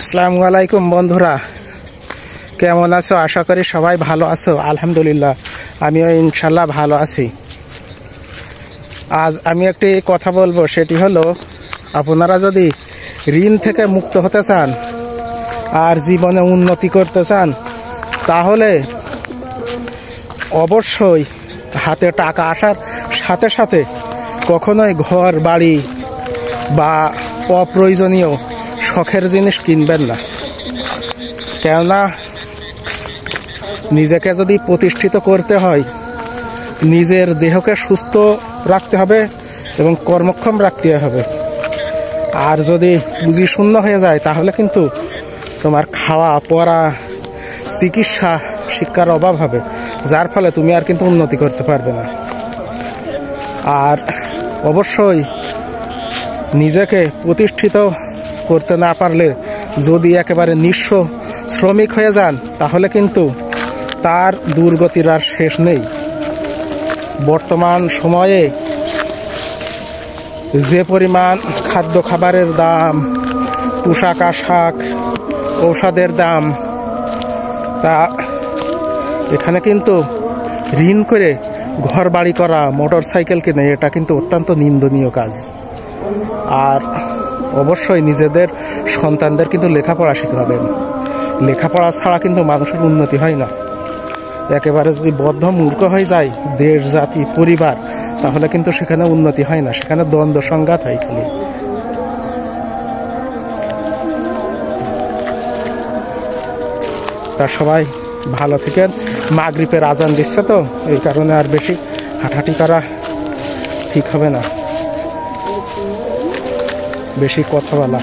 আসসালামু আলাইকুম বন্ধুরা, কেমন আছো? আশা করি সবাই ভালো আছো। আলহামদুলিল্লাহ, আমিও ইনশাল্লাহ ভালো আছি। আজ আমি একটি কথা বলবো, সেটি হলো আপনারা যদি ঋণ থেকে মুক্ত হতে চান আর জীবনে উন্নতি করতে চান, তাহলে অবশ্যই হাতে টাকা আসার সাথে সাথে কখনোই ঘর বাড়ি বা অপ্রয়োজনীয় শখের জিনিস কিনবেন না। কেননা নিজেকে যদি প্রতিষ্ঠিত করতে হয়, নিজের দেহকে সুস্থ রাখতে হবে এবং কর্মক্ষম রাখতে হবে। আর যদি পুঁজি শূন্য হয়ে যায়, তাহলে কিন্তু তোমার খাওয়া পড়া চিকিৎসা শিক্ষার অভাব হবে, যার ফলে তুমি আর কিন্তু উন্নতি করতে পারবে না। আর অবশ্যই নিজেকে প্রতিষ্ঠিত করতে না পারলে, যদি একেবারে নিঃস্ব শ্রমিক হয়ে যান, তাহলে কিন্তু তার দুর্গতির আর শেষ নেই। বর্তমান সময়ে যে পরিমাণ খাদ্য খাবারের দাম, পোশাক আশাক, ঔষধের দাম, তা এখানে কিন্তু ঋণ করে ঘর বাড়ি করা, মোটর সাইকেল কিনে, এটা কিন্তু অত্যন্ত নিন্দনীয় কাজ। আর অবশ্যই নিজেদের সন্তানদের কিন্তু লেখাপড়া শেখাবেন। লেখাপড়া ছাড়া কিন্তু মানুষের উন্নতি হয় না। একেবারে যদি বদ্ধ মূর্খ হয়ে যায় দেশ, জাতি, পরিবার, তাহলে কিন্তু সেখানে উন্নতি হয় না, সেখানে দ্বন্দ্ব সংঘাত হয় খালি। তা সবাই ভালো থাকেন। মাগরিবের আজান দিচ্ছে, তো এই কারণে আর বেশি হাঁটাহাঁটি করা ঠিক হবে না, বেশি কথা বলা।